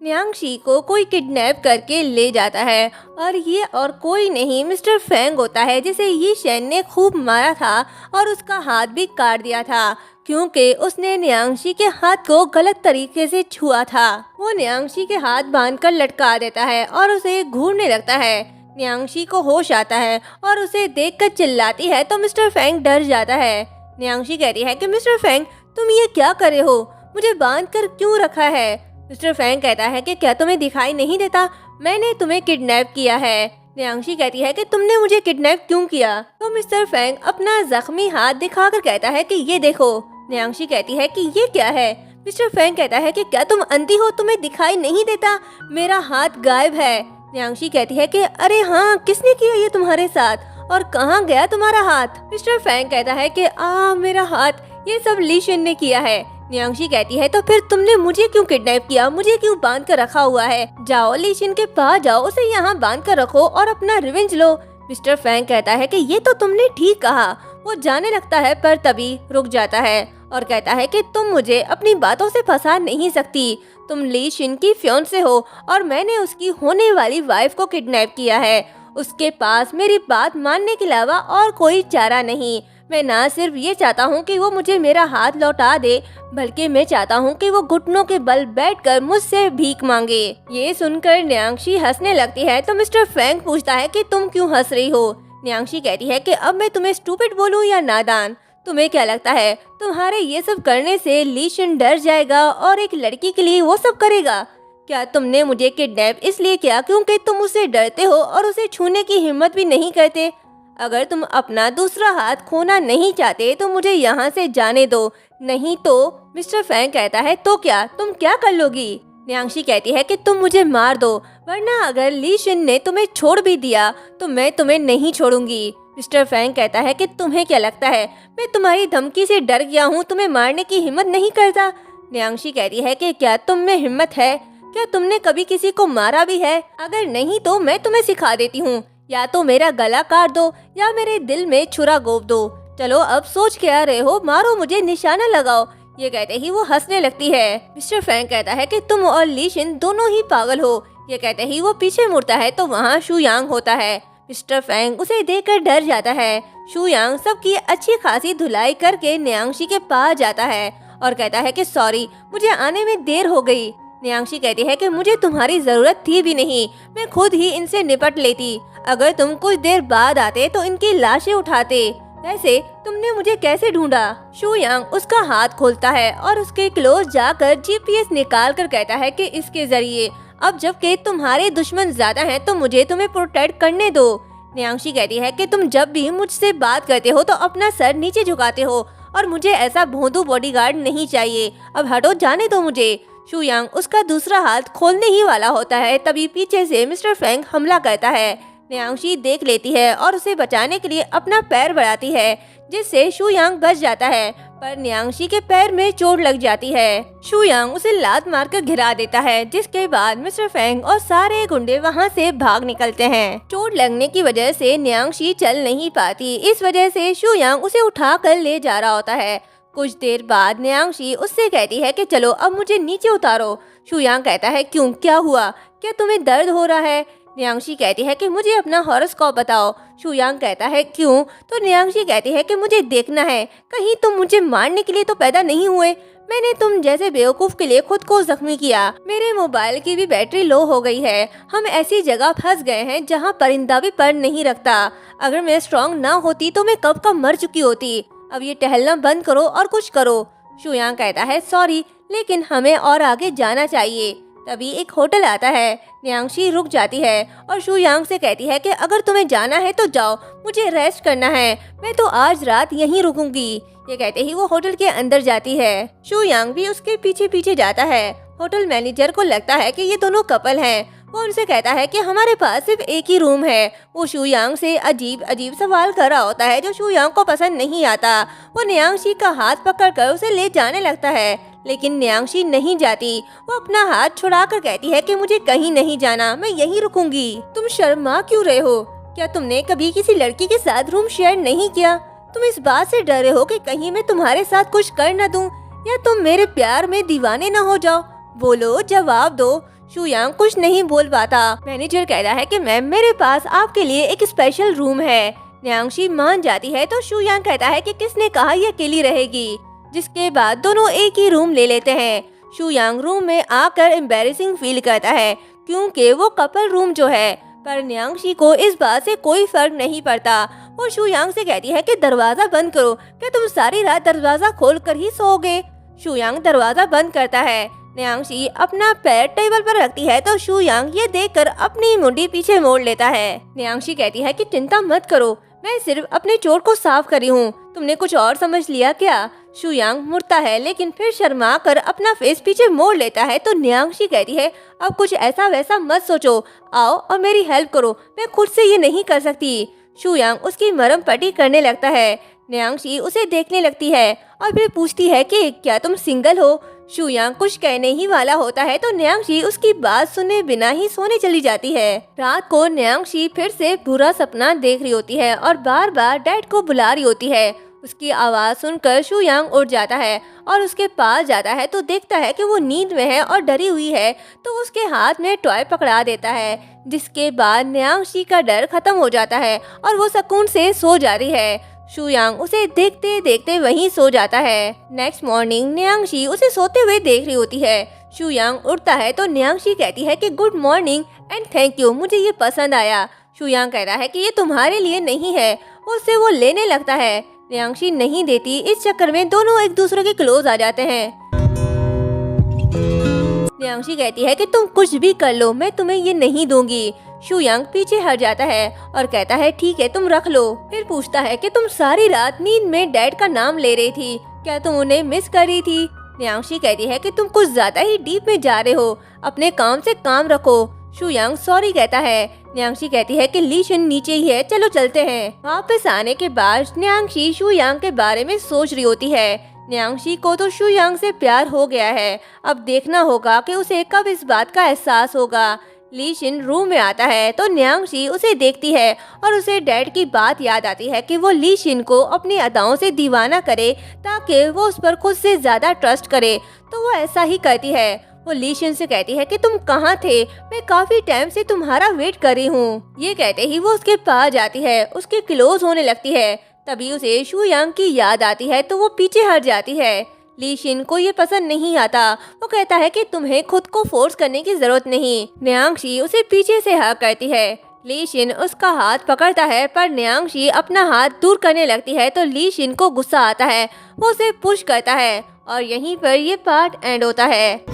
न्यांगशी को कोई किडनैप करके ले जाता है और ये और कोई नहीं मिस्टर फेंग होता है जिसे यी शेन ने खूब मारा था और उसका हाथ भी काट दिया था क्योंकि उसने न्यांगशी के हाथ को गलत तरीके से छुआ था। वो न्यांगशी के हाथ बांधकर लटका देता है और उसे घूरने लगता है। न्यांगशी को होश आता है और उसे देखकर चिल्लाती है तो मिस्टर फेंग डर जाता है। न्यांगशी कहती है कि मिस्टर फेंग तुम ये क्या कर रहे हो, मुझे बांध कर क्यों रखा है। मिस्टर फेंग कहता है कि क्या तुम्हें दिखाई नहीं देता, मैंने तुम्हें किडनैप किया है। न्यांगशी कहती है कि तुमने मुझे किडनैप क्यों किया। तो मिस्टर फेंग अपना जख्मी हाथ दिखाकर कहता है कि ये देखो। न्यांगशी कहती है कि ये क्या है। मिस्टर फेंग कहता है कि क्या तुम अंधी हो, तुम्हें दिखाई नहीं देता, मेरा हाथ गायब है। न्यांगशी कहती है कि अरे हाँ, किसने किया ये तुम्हारे साथ और कहाँ गया तुम्हारा हाथ। मिस्टर फेंग कहता है कि मेरा हाथ ये सब ली शेन ने किया है। न्यांगशी कहती है तो फिर तुमने मुझे क्यों किडनैप किया, मुझे क्यों बांध कर रखा हुआ है। जाओ ली शेन के पास जाओ, उसे यहाँ बांध कर रखो और अपना रिवेंज लो। मिस्टर फेंग कहता है कि ये तो तुमने ठीक कहा। वो जाने लगता है पर तभी रुक जाता है और कहता है कि तुम मुझे अपनी बातों से फंसा नहीं सकती। तुम ली शेन की फियांसे हो और मैंने उसकी होने वाली वाइफ को किडनैप किया है। उसके पास मेरी बात मानने के अलावा और कोई चारा नहीं। मैं ना सिर्फ ये चाहता हूँ कि वो मुझे मेरा हाथ लौटा दे, बल्कि मैं चाहता हूँ कि वो घुटनों के बल बैठकर मुझसे भीख मांगे। ये सुनकर न्यांगशी हंसने लगती है तो मिस्टर फेंग पूछता है कि तुम क्यों हंस रही हो। न्यांगशी कहती है कि अब मैं तुम्हें स्टूपिड बोलूँ या नादान, तुम्हें क्या लगता है तुम्हारे ये सब करने से ली शेन डर जाएगा और एक लड़की के लिए वो सब करेगा। क्या तुमने मुझे किडनैप इसलिए किया क्योंकि तुम उससे डरते हो और उसे छूने की हिम्मत भी नहीं करते। अगर तुम अपना दूसरा हाथ खोना नहीं चाहते तो मुझे यहाँ से जाने दो, नहीं तो। मिस्टर फेंग कहता है तो क्या, तुम क्या कर लोगी। न्यांगशी कहती है कि तुम मुझे मार दो, वरना अगर ली शेन ने तुम्हें छोड़ भी दिया तो मैं तुम्हें नहीं छोड़ूंगी। मिस्टर फेंग कहता है कि तुम्हें क्या लगता है मैं तुम्हारी धमकी से डर गया हूँ, तुम्हें मारने की हिम्मत नहीं करता। न्यांगशी कहती है कि क्या तुम में हिम्मत है, क्या तुमने कभी किसी को मारा भी है। अगर नहीं तो मैं तुम्हें सिखा देती हूँ, या तो मेरा गला काट दो या मेरे दिल में छुरा गोप दो। चलो अब सोच क्या रहे हो, मारो मुझे, निशाना लगाओ। ये कहते ही वो हंसने लगती है। मिस्टर फेंग कहता है कि तुम और ली शेन दोनों ही पागल हो। ये कहते ही वो पीछे मुड़ता है तो वहाँ शू यांग होता है। मिस्टर फेंग उसे देखकर डर जाता है। शू यांग सबकी अच्छी खासी धुलाई करके न्यांगशी के पास जाता है और कहता है कि सॉरी, मुझे आने में देर हो गई। न्यांगशी कहती है कि मुझे तुम्हारी जरूरत थी भी नहीं, मैं खुद ही इनसे निपट लेती। अगर तुम कुछ देर बाद आते तो इनकी लाशें उठाते। वैसे तुमने मुझे कैसे ढूंढा। शू यांग उसका हाथ खोलता है और उसके क्लोज जाकर जीपीएस निकाल कर कहता है कि इसके जरिए अब जबकि तुम्हारे दुश्मन ज्यादा हैं तो मुझे तुम्हें प्रोटेक्ट करने दो। न्यांगशी कहती है कि तुम जब भी मुझसे बात करते हो तो अपना सर नीचे झुकाते हो और मुझे ऐसा भोंदू बॉडीगार्ड नहीं चाहिए। अब हटो, जाने दो मुझे। शू यांग उसका दूसरा हाथ खोलने ही वाला होता है तभी पीछे से मिस्टर फेंग हमला करता है। न्यांगशी देख लेती है और उसे बचाने के लिए अपना पैर बढ़ाती है, जिससे शू यांग बच जाता है, पर न्यांगशी के पैर में चोट लग जाती है। शू यांग उसे लात मारकर गिरा देता है, जिसके बाद मिस्टर फेंग और सारे गुंडे वहां से भाग निकलते हैं। चोट लगने की वजह से न्यांगशी चल नहीं पाती, इस वजह से शू यांग उसे उठाकर ले जा रहा होता है। कुछ देर बाद न्यांगशी उससे कहती है कि चलो अब मुझे नीचे उतारो। शू यांग कहता है क्यों, क्या हुआ, क्या तुम्हें दर्द हो रहा है। न्यांगशी कहती है कि मुझे अपना हॉरोस्कोप बताओ। शू यांग कहता है क्यों, तो न्यांगशी कहती है कि मुझे देखना है, कहीं तुम मुझे मारने के लिए तो पैदा नहीं हुए। मैंने तुम जैसे बेवकूफ के लिए खुद को जख्मी किया। मेरे मोबाइल की भी बैटरी लो हो गई है। हम ऐसी जगह फंस गए हैं जहां परिंदा भी पर नहीं रखता। अगर मैं स्ट्रांग ना होती तो मैं कब का मर चुकी होती। अब ये टहलना बंद करो और कुछ करो। शू यांग कहता है सॉरी, लेकिन हमें और आगे जाना चाहिए। तभी एक होटल आता है। न्यांगशी रुक जाती है और शू यांग से कहती है कि अगर तुम्हें जाना है तो जाओ, मुझे रेस्ट करना है, मैं तो आज रात यहीं रुकूंगी। ये कहते ही वो होटल के अंदर जाती है। शू यांग भी उसके पीछे पीछे जाता है। होटल मैनेजर को लगता है कि ये दोनों कपल हैं। वो उनसे कहता है कि हमारे पास सिर्फ एक ही रूम है। वो शू यांग से अजीब अजीब सवाल कर रहा होता है जो शू यांग को पसंद नहीं आता। वो न्यांगशी का हाथ पकड़कर उसे ले जाने लगता है, लेकिन न्यांगशी नहीं जाती। वो अपना हाथ छुड़ा कर कहती है कि मुझे कहीं नहीं जाना, मैं यहीं रुकूंगी। तुम शर्मा क्यों रहे हो? क्या तुमने कभी किसी लड़की के साथ रूम शेयर नहीं किया? तुम इस बात से डरे हो कि कहीं मैं तुम्हारे साथ कुछ कर न दूं, या तुम मेरे प्यार में दीवाने न हो जाओ? बोलो, जवाब दो। शुयांग कुछ नहीं बोल पाता। मैनेजर कहता है कि मैम मेरे पास आपके लिए एक स्पेशल रूम है। न्यांगशी मान जाती है तो शुयांग कहता है कि किसने कहा ये अकेली रहेगी, जिसके बाद दोनों एक ही रूम ले लेते हैं। शुयांग रूम में आकर एम्बैरेसिंग फील करता है क्योंकि वो कपल रूम जो है, पर न्यांगशी को इस बात से कोई फर्क नहीं पड़ता। वो शुयांग से कहती है कि दरवाजा बंद करो, क्या तुम सारी रात दरवाजा खोल कर ही सोओगे। शुयांग दरवाजा बंद करता है। न्यांगशी अपना पैर टेबल पर रखती है तो शुयांग ये देखकर अपनी मुंडी पीछे मोड़ लेता है। न्यांगशी कहती है कि चिंता मत करो, मैं सिर्फ अपने चोट को साफ करी हूँ, तुमने कुछ और समझ लिया क्या। शुयांग मुड़ता है लेकिन फिर शर्मा कर अपना फेस पीछे मोड़ लेता है तो न्यांगशी कहती है अब कुछ ऐसा वैसा मत सोचो, आओ और मेरी हेल्प करो, मैं खुद से ये नहीं कर सकती। शुयांग उसकी मरहम पट्टी करने लगता है। न्यांगशी उसे देखने लगती है और फिर पूछती है कि क्या तुम सिंगल हो। शुयांग कुछ कहने ही वाला होता है तो न्यांगशी उसकी बात सुने बिना ही सोने चली जाती है। रात को न्यांगशी फिर से बुरा सपना देख रही होती है और बार बार डैड को बुला रही होती है। उसकी आवाज़ सुनकर शुयांग उठ जाता है और उसके पास जाता है तो देखता है कि वो नींद में है और डरी हुई है, तो उसके हाथ में टॉय पकड़ा देता है, जिसके बाद न्यांगशी का डर खत्म हो जाता है और वो सुकून से सो जाती है। शुयांग उसे देखते देखते वहीं सो जाता है। नेक्स्ट मॉर्निंग न्यांगशी उसे सोते हुए देख रही होती है। शुयांग उठता है तो न्यांगशी कहती है कि good morning and thank you, मुझे ये पसंद आया। शुयांग कहता है कि ये तुम्हारे लिए नहीं है, उससे वो लेने लगता है। न्यांगशी नहीं देती, इस चक्कर में दोनों एक दूसरे के क्लोज आ जाते हैं। न्यांगशी कहती है कि तुम कुछ भी कर लो, मैं तुम्हें ये नहीं दूंगी। शुयांग पीछे हट जाता है और कहता है ठीक है तुम रख लो। फिर पूछता है कि तुम सारी रात नींद में डैड का नाम ले रही थी, क्या तुम उन्हें मिस कर रही थी। न्यांगशी कहती है कि तुम कुछ ज्यादा ही डीप में जा रहे हो, अपने काम से काम रखो। शुयांग सॉरी कहता है। न्यांगशी कहती है कि लीशन नीचे ही है, चलो चलते हैं। वापस आने के बाद न्यांगशी शुयांग के बारे में सोच रही होती है। न्यांगशी को तो शुयांग से प्यार हो गया है, अब देखना होगा कि उसे कब इस बात का एहसास होगा। लीशिन रूम में आता है तो न्यांगशी उसे देखती है और उसे डैड की बात याद आती है कि वो लीशिन को अपनी अदाओं से दीवाना करे ताकि वो उस पर खुद से ज्यादा ट्रस्ट करे, तो वो ऐसा ही करती है। वो लीशिन से कहती है कि तुम कहाँ थे, मैं काफी टाइम से तुम्हारा वेट कर रही हूँ। ये कहते ही वो उसके पास जाती है, उसके क्लोज होने लगती है। तभी उसे शुयांग की याद आती है तो वो पीछे हट जाती है। लीशिन को ये पसंद नहीं आता। वो कहता है कि तुम्हें खुद को फोर्स करने की जरूरत नहीं। न्यांगशी उसे पीछे से हक करती है। लीशिन उसका हाथ पकड़ता है पर न्यांगशी अपना हाथ दूर करने लगती है तो लीशिन को गुस्सा आता है, वो उसे पुश करता है और यहीं पर ये पार्ट एंड होता है।